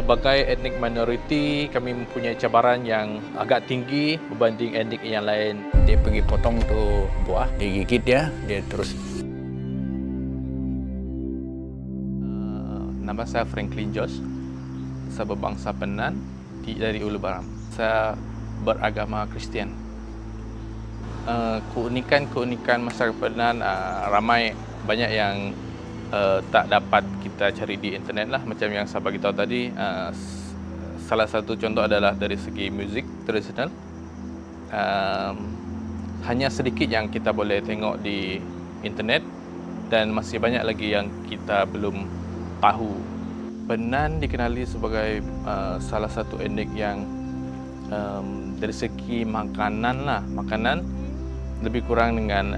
Sebagai etnik minoriti, kami mempunyai cabaran yang agak tinggi berbanding etnik yang lain. Dia pergi potong tu buah, dia gigit dia terus. Nama saya Franklin Josh. Saya berbangsa Penan dari Ulu Baram. Saya beragama Kristian. Keunikan masyarakat Penan banyak yang tak dapat kita cari di internet lah. Macam yang saya bagi tahu tadi, salah satu contoh adalah dari segi muzik tradisional. Hanya sedikit yang kita boleh tengok di internet dan masih banyak lagi yang kita belum tahu. Penan dikenali sebagai salah satu etnik yang dari segi makanan lebih kurang dengan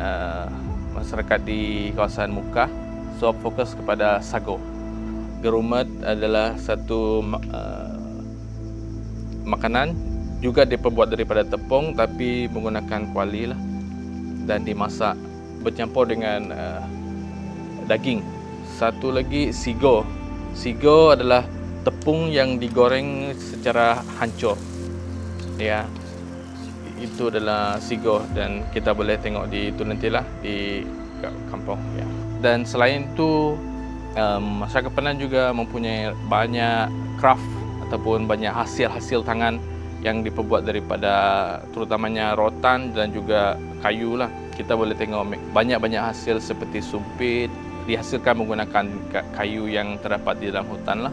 masyarakat di kawasan Mukah. So fokus kepada sago. Gerumat adalah satu makanan juga diperbuat daripada tepung tapi menggunakan kuali lah dan dimasak bercampur dengan daging. Satu lagi sigo. Sigo adalah tepung yang digoreng secara hancur. Ya. Itu adalah sigo dan kita boleh tengok di itu nantilah di kampung ya. Dan selain itu masyarakat Penan juga mempunyai banyak craft ataupun banyak hasil tangan yang diperbuat daripada terutamanya rotan dan juga kayu lah. Kita boleh tengok banyak hasil seperti sumpit dihasilkan menggunakan kayu yang terdapat di dalam hutan lah.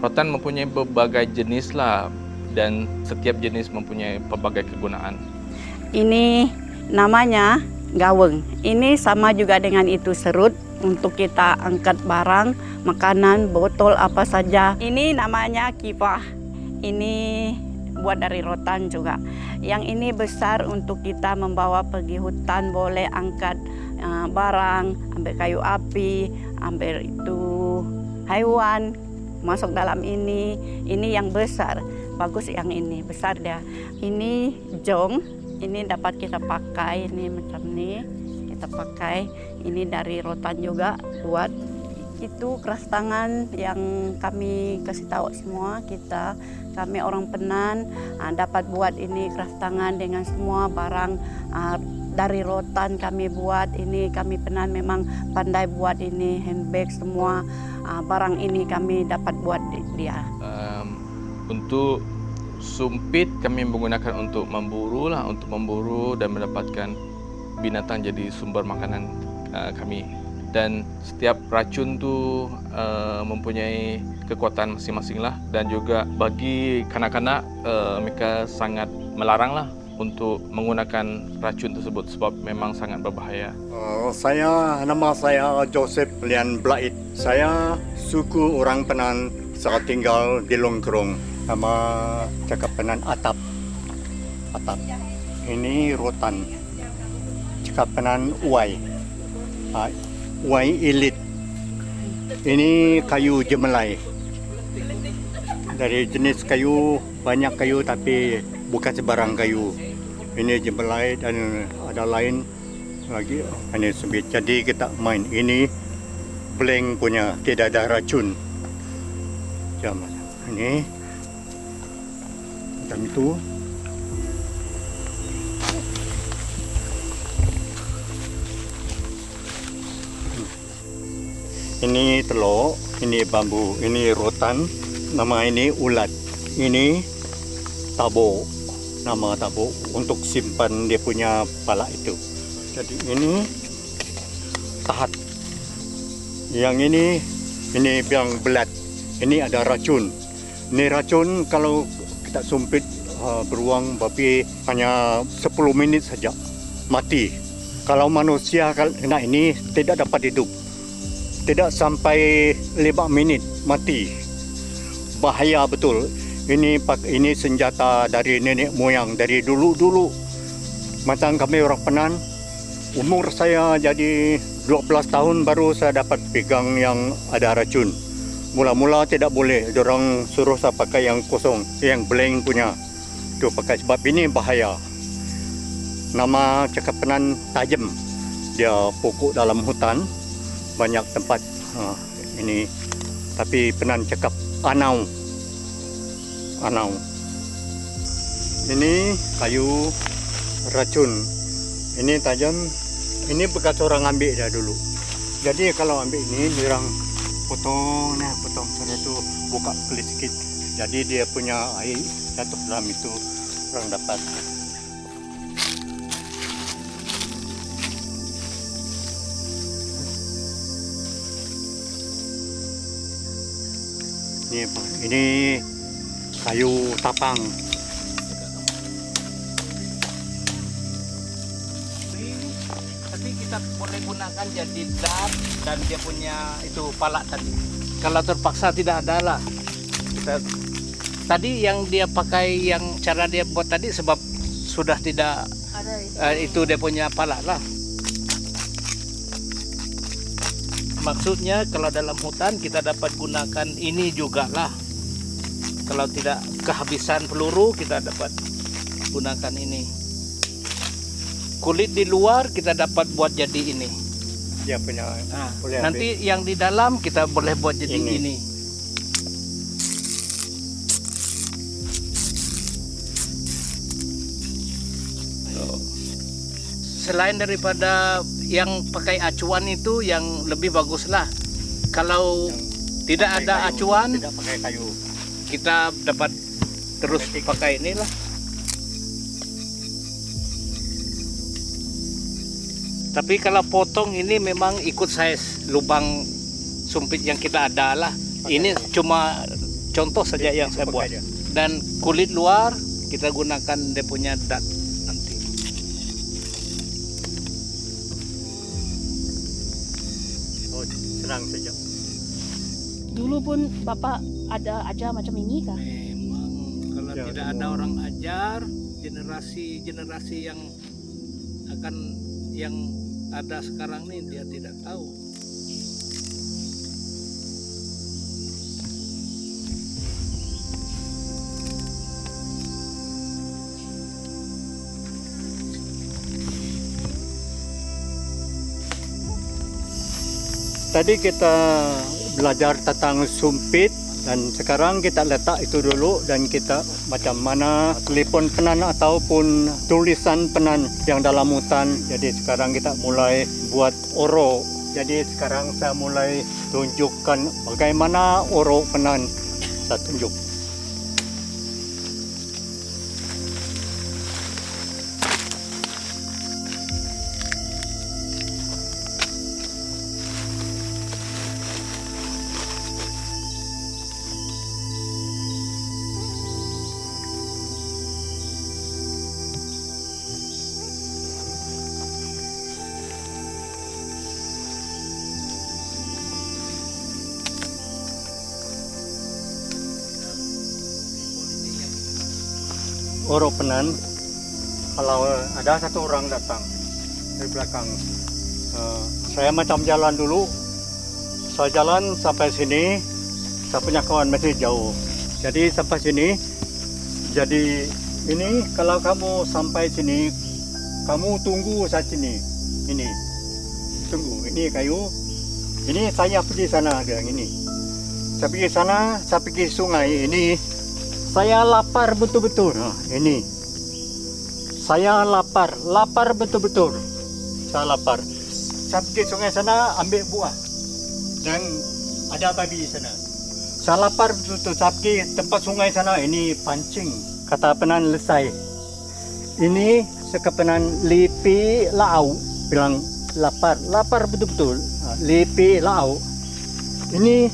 Rotan mempunyai berbagai jenis lah dan setiap jenis mempunyai pelbagai kegunaan. Ini namanya gaweng. Ini sama juga dengan itu serut untuk kita angkat barang, makanan, botol apa saja. Ini namanya kipah. Ini buat dari rotan juga. Yang ini besar untuk kita membawa pergi hutan, boleh angkat barang, ambil kayu api, ambil itu haiwan masuk dalam ini. Ini yang besar. Bagus yang ini, besar dia. Ini jong. Ini dapat kita pakai, ini macam ini kita pakai. Ini dari rotan juga buat itu keras tangan yang kami kasih tahu semua kami orang Penan dapat buat ini keras tangan dengan semua barang dari rotan kami buat. Ini kami Penan memang pandai buat ini handbag semua barang ini kami dapat buat dia. Untuk sumpit kami menggunakan untuk memburu dan mendapatkan binatang jadi sumber makanan kami. Dan setiap racun tu mempunyai kekuatan masing-masing lah. Dan juga bagi kanak-kanak mereka sangat melarang lah untuk menggunakan racun tersebut sebab memang sangat berbahaya. Nama saya Joseph Lian Blait. Saya suku orang Penan, saya tinggal di Longkrong. Nama cakap Penan Atap. Ini rotan. Cakap Penan Uai. Uai Ilit. Ini kayu jemelai. Dari jenis kayu, banyak kayu tapi bukan sebarang kayu. Ini jemelai dan ada lain lagi. Ini sumpit. Jadi kita main. Ini blank punya, tidak ada racun. Ini macam itu. Ini telur, ini bambu, ini rotan, nama ini ulat. Ini tabuk, nama tabuk untuk simpan dia punya palak itu. Jadi ini tahat. Yang ini yang belat. Ini ada racun. Ini racun kalau kita sumpit beruang babi hanya 10 minit saja mati. Kalau manusia kena ini tidak dapat hidup. Tidak sampai 5 minit mati. Bahaya betul. Ini senjata dari nenek moyang dari dulu. Macam kami orang Penan, umur saya jadi 12 tahun baru saya dapat pegang yang ada racun. Mula-mula tidak boleh, dorang suruh saya pakai yang kosong, yang blank punya. Itu pakai sebab ini bahaya. Nama cakap Penan tajam. Dia pokok dalam hutan, banyak tempat ini. Tapi Penan cakap anau. anau. Ini kayu racun. Ini tajam. Ini bekas orang ambil dah dulu. Jadi kalau ambil ini dirang potong, Saya tu buka pelit sikit. Jadi dia punya air jatuh dalam itu orang dapat. Ini kayu tapang. Tapi kita boleh gunakan jadi dap dan dia punya itu pala tadi. Kalau terpaksa tidak ada lah. Tadi yang dia pakai, yang cara dia buat tadi sebab sudah tidak ada itu dia punya pala lah. Maksudnya kalau dalam hutan kita dapat gunakan ini juga lah. Kalau tidak kehabisan peluru kita dapat gunakan ini. Kulit di luar kita dapat buat jadi ini. Dia punya. Boleh Nanti yang di dalam kita boleh buat jadi ini. Selain daripada yang pakai acuan itu yang lebih bagus lah. Kalau tidak ada acuan, tidak pakai kayu, kita dapat terus pakai ini lah. Tapi kalau potong ini memang ikut size lubang sumpit yang kita ada lah. Ini cuma contoh saja yang saya buat. Dan kulit luar kita gunakan dia punya dat nanti. Oh, senang saja. Dulu pun Bapak ada ajar macam ini kah? Memang kalau Ya, tidak semua. ada orang ajar, generasi yang akan yang ada sekarang ini dia tidak tahu. Tadi kita belajar tentang sumpit dan sekarang kita letak itu dulu dan kita macam mana telefon penan ataupun tulisan penan yang dalam hutan. Jadi sekarang kita mulai buat oro. Jadi sekarang saya mulai tunjukkan bagaimana oro penan. Saya tunjuk. Oro penan, kalau ada satu orang datang dari belakang, saya macam jalan dulu, saya jalan sampai sini, saya punya kawan masih jauh, jadi sampai sini, jadi ini kalau kamu sampai sini, kamu tunggu saat sini, ini, tunggu, ini kayu, ini saya pergi sana, bilang ini, saya pergi sana, saya pergi sungai, ini. Saya lapar betul-betul. Nah, ini. Saya lapar betul-betul. Saya lapar. Saya pergi sungai sana ambil buah. Dan ada babi di sana. Saya lapar betul-betul. Saya pergi tempat sungai sana, ini pancing. Kata penan lesai. Ini sekepenan lipi lau. Bilang lapar betul-betul. Lipi lau. Ini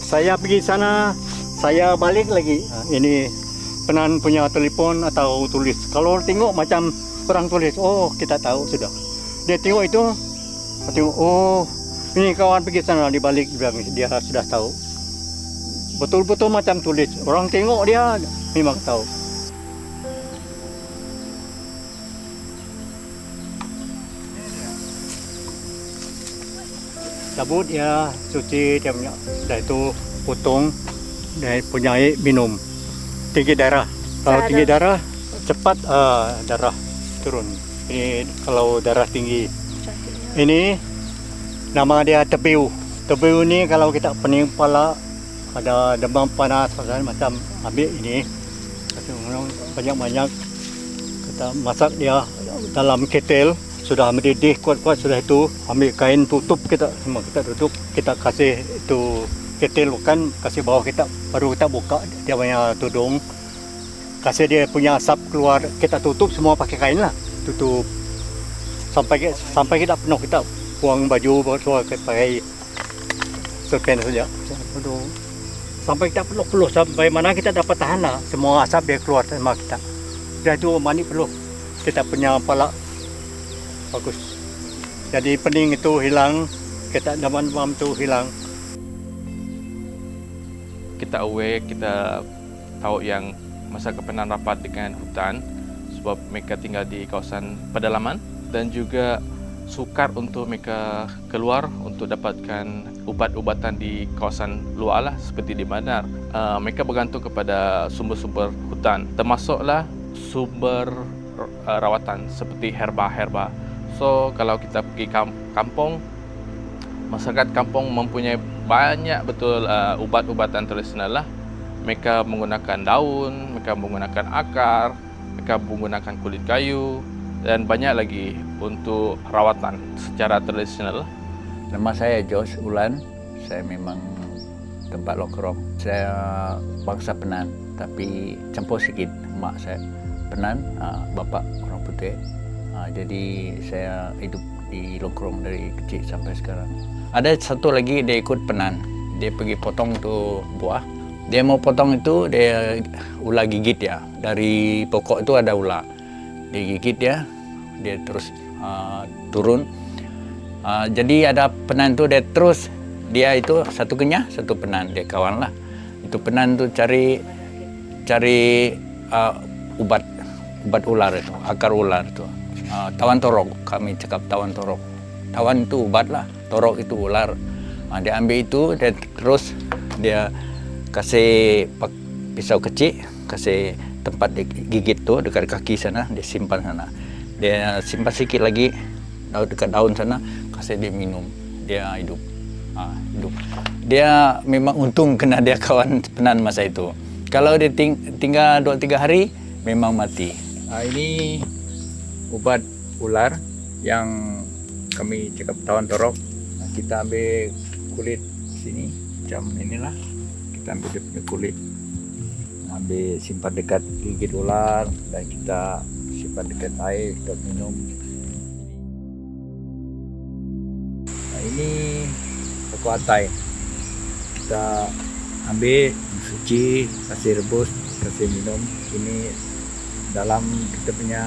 saya pergi sana. Saya balik lagi. Ini penan punya telepon atau tulis. Kalau tengok macam orang tulis, oh kita tahu sudah. Dia tengok itu, tengok, oh ini kawan pergi sana, dibalik dia sudah tahu. Betul-betul macam tulis. Orang tengok dia memang tahu. Cabut ya, cuci dia punya, sudah itu potong. Dia punya air minum. Tinggi darah. Kalau tinggi darah cepat darah turun. Ini kalau darah tinggi. Ini nama dia tebiu. Tebiu ini kalau kita pening kepala ada demam panas macam ambil ini banyak-banyak kita masak dia dalam ketel sudah mendidih kuat-kuat sudah itu ambil kain tutup kita tutup kita kasih itu ketel kan kasih bawah kita baru kita buka dia punya tudung kasih dia punya asap keluar kita tutup semua pakai kain lah tutup sampai kita penuh kita buang baju pakai cerpen saja sampai kita peluh sampai mana kita dapat tahan lah semua asap dia keluar sama kita sudah itu mandi peluh kita punya pala bagus jadi pening itu hilang kita demam itu hilang. Kita aware, kita tahu yang masa kepenan rapat dengan hutan sebab mereka tinggal di kawasan pedalaman dan juga sukar untuk mereka keluar untuk dapatkan ubat-ubatan di kawasan luar lah seperti di bandar. Mereka bergantung kepada sumber-sumber hutan termasuklah sumber rawatan seperti herba-herba. So kalau kita pergi kampung, masyarakat kampung mempunyai banyak betul ubat-ubatan tradisional lah. Mereka menggunakan daun, mereka menggunakan akar, mereka menggunakan kulit kayu dan banyak lagi untuk rawatan secara tradisional. Nama saya Jos Ulan, saya memang tempat Longkrong. Saya bangsa Penan, tapi campur sikit. Mak saya Penan, bapak orang Putih. Jadi saya hidup di Longkrong dari kecil sampai sekarang. Ada satu lagi dia ikut Penan, dia pergi potong tu buah. Dia mau potong itu dia ular gigit ya. Dari pokok itu ada ular. Dia gigit dia terus turun. Jadi ada Penan tu dia itu satu kenyah, satu Penan, dia kawan lah. Itu Penan tu cari ubat ular itu, akar ular itu. Tawan torok, kami cakap tawan torok. Tawan itu ubat lah, torok itu ular. Dia ambil itu, dan terus dia kasih pisau kecil, kasih tempat dia gigit tu dekat kaki sana, dia simpan sana. Dia simpan sikit lagi dekat daun sana, kasih dia minum, dia hidup. Hidup. Dia memang untung kena dia kawan Penan masa itu. Kalau dia tinggal 2-3 hari, memang mati. Ini ubat ular yang kami cakap tawan torok. Kita ambil kulit sini, macam inilah. Kita ambil dia punya kulit, ambil simpan dekat gigit ular dan kita simpan dekat air untuk minum. Ini pokok atai, kita ambil suci, kasih rebus, kasih minum. Ini dalam kita punya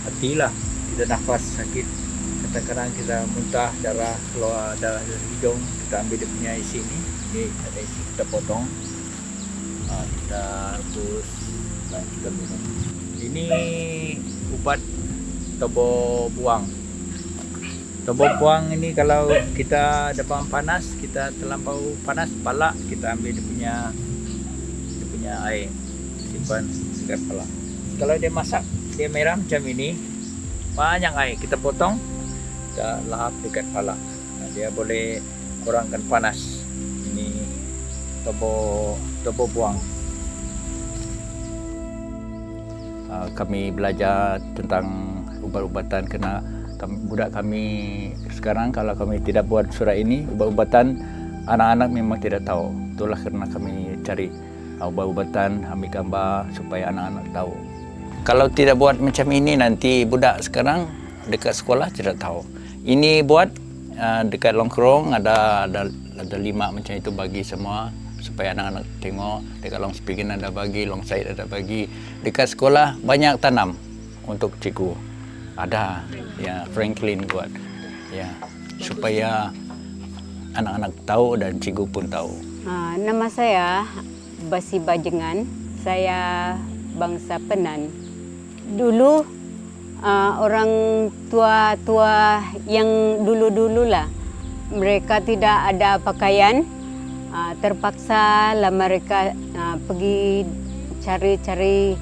hati lah, kita nafas sakit, kadang-kadang kita muntah, darah keluar darah dari hidung, kita ambil dia punya isi ini ada isi, kita potong, kita rebus dan kita minum. Ini ubat tobo buang. Tobo buang ini kalau kita depan panas, kita terlampau panas pala, kita ambil dia punya air, simpan dekat pala. Kalau dia masak, dia merah macam ini, banyak air, kita potong, kita lahap dekat pala. Dia boleh kurangkan panas. Ini tobo buang. Kami belajar tentang ubat-ubatan kena budak kami sekarang. Kalau kami tidak buat surat ini, ubat-ubatan anak-anak memang tidak tahu. Itulah karena kami cari ubat-ubatan, ambil gambar supaya anak-anak tahu. Kalau tidak buat macam ini, nanti budak sekarang dekat sekolah tidak tahu. Ini buat dekat Longkrong ada 5 macam itu bagi semua supaya anak-anak tengok. Dekat Long Spigen ada bagi, Long Said ada bagi. Dekat sekolah banyak tanam untuk cikgu. Ada ya, Franklin buat ya supaya anak-anak tahu dan cikgu pun tahu. Nama saya Basi Bajengan. Saya bangsa Penan. Dulu orang tua-tua yang dulu-dulu lah, mereka tidak ada pakaian, terpaksa lah mereka pergi cari-cari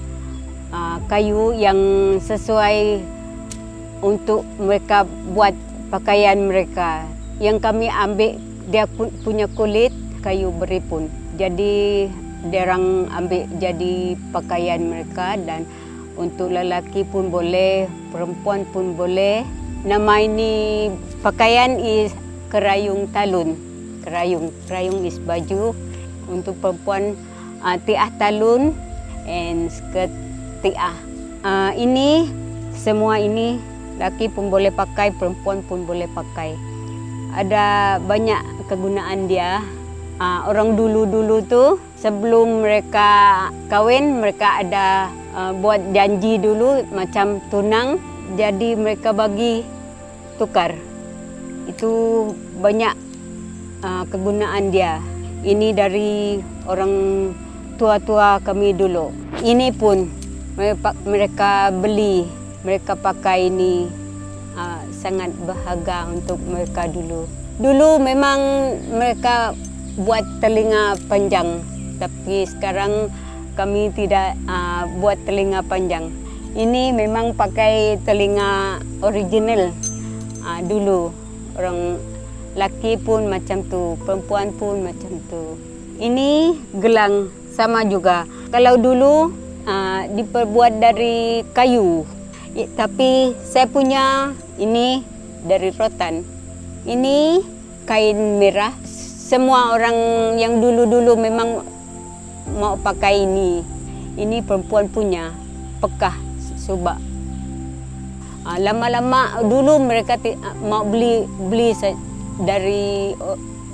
kayu yang sesuai untuk mereka buat pakaian mereka. Yang kami ambil dia punya kulit kayu beripun. Jadi derang ambil jadi pakaian mereka, dan untuk lelaki pun boleh, perempuan pun boleh. Nama ini pakaian is kerayung talun. Kerayung is baju. Untuk perempuan tiah talun and skirt tiah. Ini semua ini laki pun boleh pakai, perempuan pun boleh pakai. Ada banyak kegunaan dia. Orang dulu-dulu tu sebelum mereka kahwin, mereka ada buat janji dulu macam tunang, jadi mereka bagi tukar. Itu banyak kegunaan dia. Ini dari orang tua-tua kami dulu. Ini pun mereka beli, mereka pakai ini. Sangat berharga untuk mereka dulu. Dulu memang mereka buat telinga panjang, tapi sekarang kami tidak buat telinga panjang. Ini memang pakai telinga original. Dulu orang laki pun macam tu, perempuan pun macam tu. Ini gelang sama juga. Kalau dulu diperbuat dari kayu, tapi saya punya ini dari rotan. Ini kain merah. Semua orang yang dulu-dulu memang mau pakai ini. Ini perempuan punya, pekah, subak. Lama-lama dulu mereka mau beli dari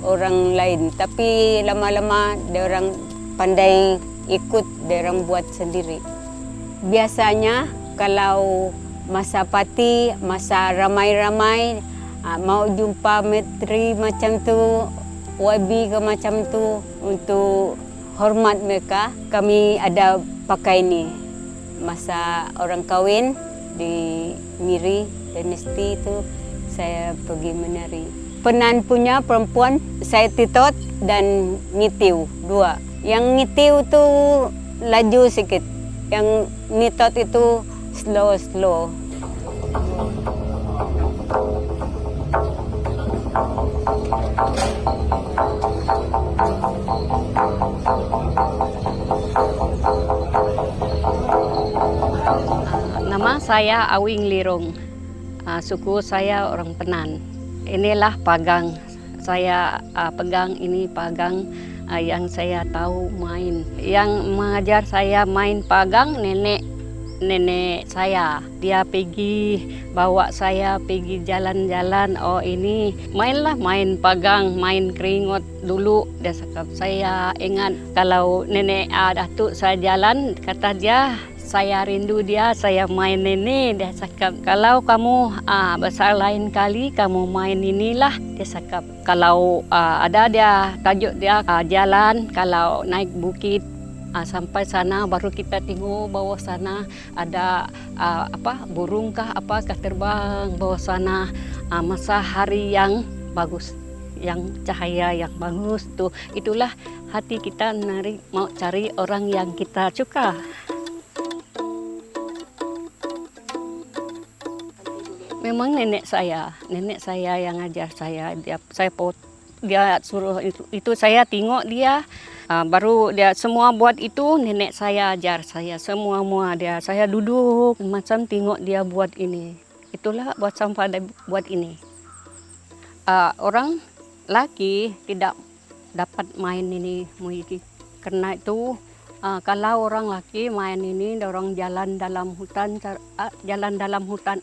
orang lain. Tapi lama-lama dia orang pandai ikut, dia orang buat sendiri. Biasanya kalau masa parti, masa ramai-ramai, mau jumpa menteri macam tu, YB ke macam tu, untuk hormat mereka, kami ada pakai ni. Masa orang kahwin di Miri Dinasti tu, saya pergi menari. Penan punya perempuan, saya titot dan ngitiu, dua. Yang ngitiu tu laju sikit, yang nitot itu slow. Nama saya Awing Lirung. Suku saya orang Penan. Inilah pagang. Saya pegang ini pagang yang saya tahu main. Yang mengajar saya main pagang nenek saya. Dia pergi bawa saya pergi jalan-jalan. Oh ini mainlah main pagang, main keringot dulu. Dia cakap, saya ingat kalau nenek datuk saya jalan, kata dia, saya rindu dia, saya main ini. Dia cakap, kalau kamu besar lain kali kamu main inilah. Dia cakap, kalau ada dia tajuk dia jalan, kalau naik bukit sampai sana baru kita tengok bawah sana ada burung kah apakah terbang bawah sana. Masa hari yang bagus, yang cahaya yang bagus tuh, itulah hati kita mau cari orang yang kita suka. Memang nenek saya yang ajar saya. Dia suruh itu saya tengok dia. Baru dia semua buat itu, nenek saya ajar saya semua dia. Saya duduk macam tengok dia buat ini. Itulah buat sampah dia buat ini. Orang laki tidak dapat main ini, karena itu kalau orang laki main ini, orang jalan dalam hutan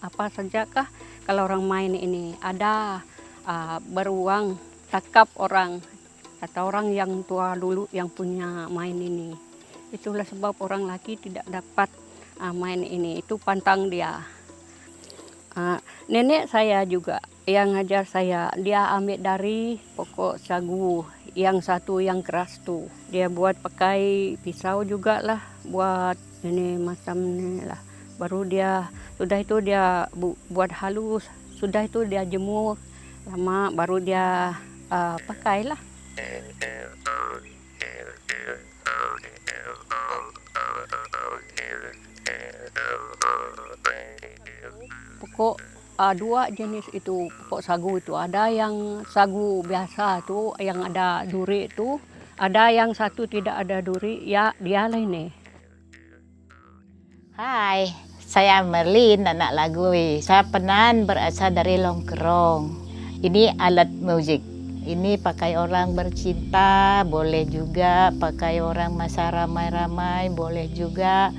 apa saja kah? Kalau orang main ini ada beruang takap orang. Kata orang yang tua dulu yang punya main ini. Itulah sebab orang laki tidak dapat main ini. Itu pantang dia. Nenek saya juga yang ngajar saya. Dia ambil dari pokok sagu. Yang satu yang keras tuh. Dia buat pakai pisau juga lah. Buat ini macam ini lah. Baru dia, sudah itu dia buat halus. Sudah itu dia jemur. Lama baru dia pakailah. Pokok dua jenis itu pokok sagu itu. Ada yang sagu biasa itu yang ada duri itu, Ada yang satu tidak ada duri, ya dialah ini. Hai, saya Merlin, anak Lagoi. Saya Penan, berasal dari Longkrong. Ini alat musik. Ini pakai orang bercinta, boleh juga pakai orang masa ramai-ramai, boleh juga.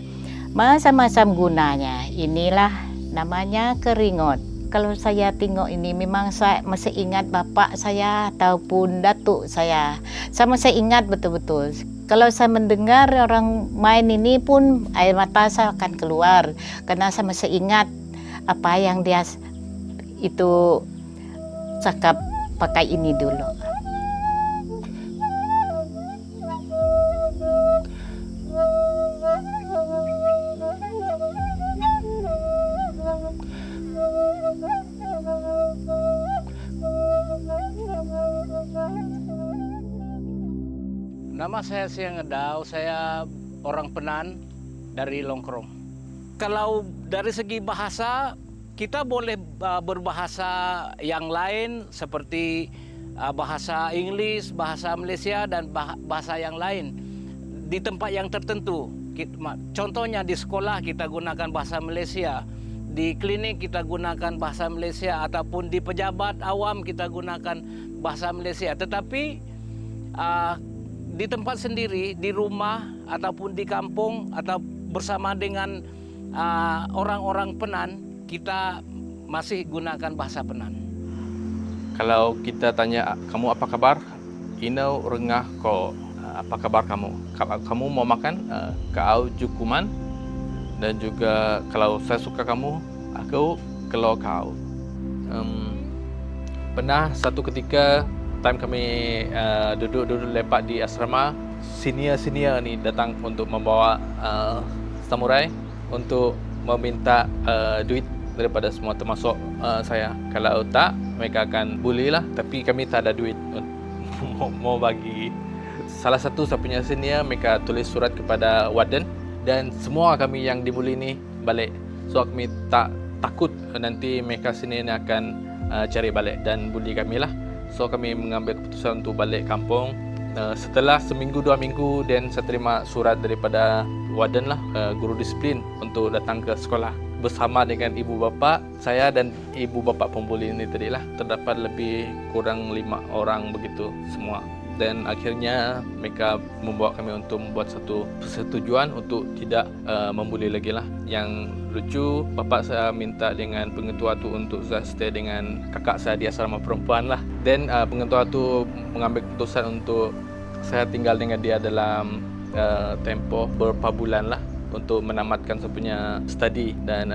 Macam-macam gunanya. Inilah namanya keringot. Kalau saya tengok ini memang saya masih ingat bapak saya ataupun datuk saya. Saya masih ingat betul-betul. Kalau saya mendengar orang main ini pun air mata saya akan keluar. Karena saya masih ingat apa yang dia itu cakap pakai ini dulu. Nama saya Siang Ngedau, saya orang Penan dari Longkrong. Kalau dari segi bahasa, kita boleh berbahasa yang lain seperti bahasa Inggris, bahasa Malaysia, dan bahasa yang lain di tempat yang tertentu. Contohnya di sekolah kita gunakan bahasa Malaysia, di klinik kita gunakan bahasa Malaysia, ataupun di pejabat awam kita gunakan bahasa Malaysia. Tetapi di tempat sendiri, di rumah ataupun di kampung atau bersama dengan orang-orang Penan, kita masih gunakan bahasa Penan. Kalau kita tanya kamu apa kabar, inau rengah ko, apa kabar kamu? Kamu mau makan? Kau jukuman. Dan juga kalau saya suka kamu, aku kalau kau. Pernah satu ketika time kami duduk lepak di asrama, senior ni datang untuk membawa samurai untuk meminta duit daripada semua termasuk saya. Kalau tak, mereka akan bully lah. Tapi kami tak ada duit mau bagi. Salah satu saya punya senior, mereka tulis surat kepada warden dan semua kami yang dibully ni balik. So kami tak takut nanti mereka sini akan cari balik dan bully kami lah. So kami mengambil keputusan untuk balik kampung. Setelah seminggu 2 minggu, dan saya terima surat daripada warden lah, guru disiplin, untuk datang ke sekolah bersama dengan ibu bapa saya dan ibu bapa pembuli ini tadi lah. Terdapat lebih kurang 5 orang begitu semua. Dan akhirnya mereka membawa kami untuk membuat satu persetujuan untuk tidak membuli lagi lah. Yang lucu, bapak saya minta dengan pengetua tu untuk saya stay dengan kakak saya di asrama perempuan lah. Dan pengetua tu mengambil keputusan untuk saya tinggal dengan dia dalam tempoh beberapa bulan lah untuk menamatkan saya punya study. Dan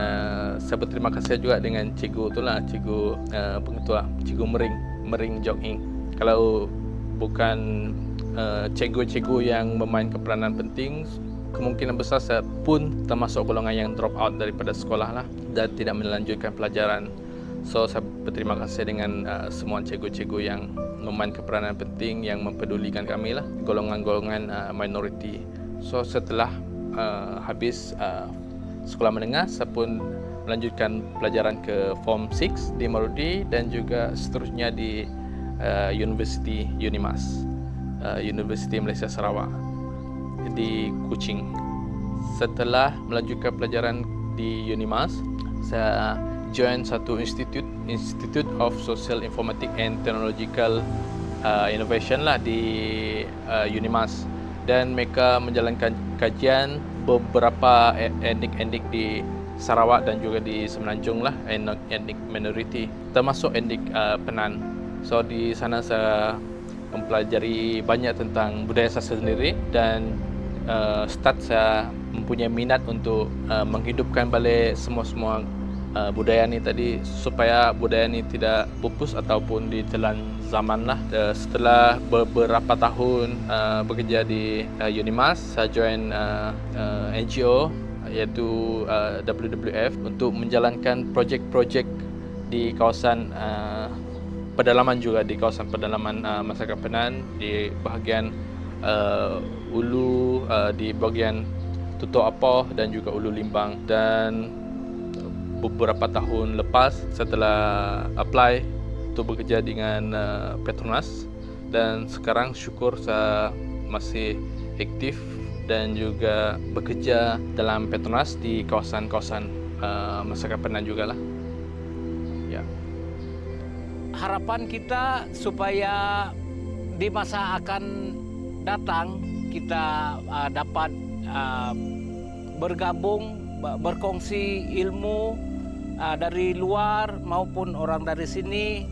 saya berterima kasih juga dengan cikgu tu lah, cikgu pengetua, cikgu Mering Jok Ing. Kalau bukan cikgu-cikgu yang memainkan peranan penting, kemungkinan besar saya pun termasuk golongan yang drop out daripada sekolah lah dan tidak melanjutkan pelajaran. So saya berterima kasih dengan semua cikgu-cikgu yang memainkan peranan penting, yang mempedulikan kami lah, golongan-golongan minoriti. So setelah habis sekolah menengah, saya pun melanjutkan pelajaran ke Form 6 di Marudi dan juga seterusnya di Universiti Unimas, Universiti Malaysia Sarawak di Kuching. Setelah melanjutkan pelajaran di Unimas, saya join satu Institute of Social Informatic and Technological Innovation lah di Unimas, dan mereka menjalankan kajian beberapa etnik di Sarawak dan juga di Semenanjung lah, etnik minoriti termasuk etnik Penan. So di sana saya mempelajari banyak tentang budaya saya sendiri dan start saya mempunyai minat untuk menghidupkan balik semua budaya ni tadi supaya budaya ni tidak pupus ataupun ditelan zaman lah. Setelah beberapa tahun bekerja di Unimas, saya join NGO iaitu WWF untuk menjalankan projek-projek di kawasan pedalaman, juga di kawasan pedalaman masyarakat Penan di bahagian Ulu, di bahagian Tutup Apoh dan juga Ulu Limbang. Dan beberapa tahun lepas setelah apply untuk bekerja dengan Petronas, dan sekarang syukur saya masih aktif dan juga bekerja dalam Petronas di kawasan-kawasan masyarakat Penan juga lah. Ya. Harapan kita supaya di masa akan datang kita dapat bergabung, berkongsi ilmu dari luar maupun orang dari sini.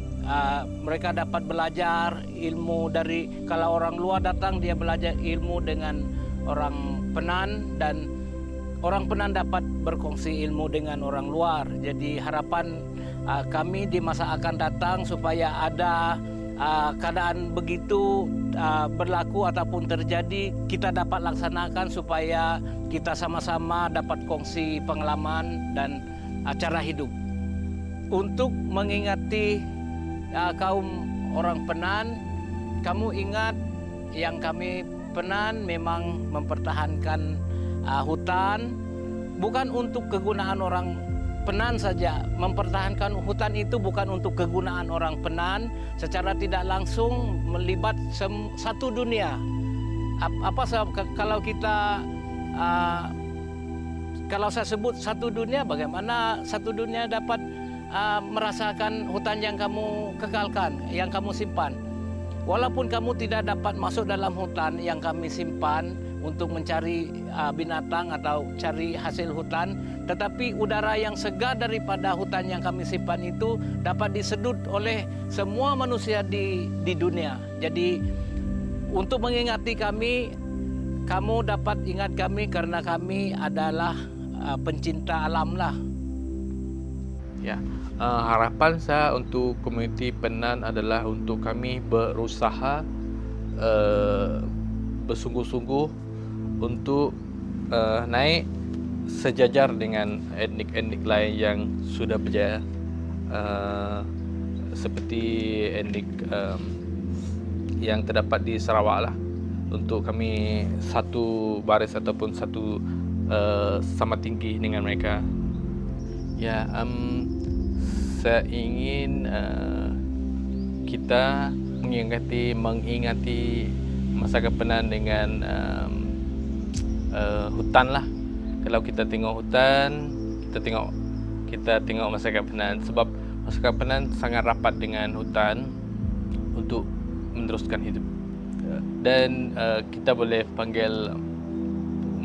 Mereka dapat belajar ilmu dari, kalau orang luar datang dia belajar ilmu dengan orang Penan, dan orang Penan dapat berkongsi ilmu dengan orang luar. Jadi harapan kami di masa akan datang supaya ada keadaan begitu berlaku ataupun terjadi, kita dapat laksanakan supaya kita sama-sama dapat kongsi pengalaman dan cara hidup. Untuk mengingati kaum orang Penan, kamu ingat yang kami Penan memang mempertahankan hutan bukan untuk kegunaan orang Penan saja. Mempertahankan hutan itu bukan untuk kegunaan orang Penan, secara tidak langsung melibat satu dunia. Apa sebab kalau kita kalau saya sebut satu dunia, bagaimana satu dunia dapat merasakan hutan yang kamu kekalkan, yang kamu simpan? Walaupun kamu tidak dapat masuk dalam hutan yang kami simpan untuk mencari binatang atau cari hasil hutan, tetapi udara yang segar daripada hutan yang kami simpan itu dapat disedut oleh semua manusia di dunia. Jadi untuk mengingati kami, kamu dapat ingat kami karena kami adalah pencinta alam lah. Ya, harapan saya untuk komuniti Penan adalah untuk kami berusaha bersungguh-sungguh untuk naik sejajar dengan etnik-etnik lain yang sudah berjaya, seperti etnik yang terdapat di Sarawak lah. Untuk kami satu baris ataupun satu sama tinggi dengan mereka. Ya, saya ingin kita mengingati masyarakat Penan dengan hutan lah. Kalau kita tengok hutan, kita tengok masyarakat Penan, sebab masyarakat Penan sangat rapat dengan hutan untuk meneruskan hidup. Dan kita boleh panggil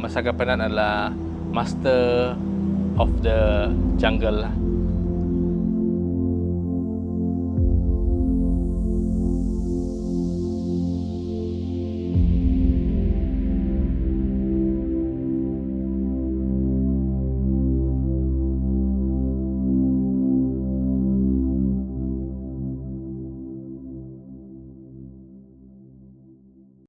masyarakat Penan adalah master of the jungle lah.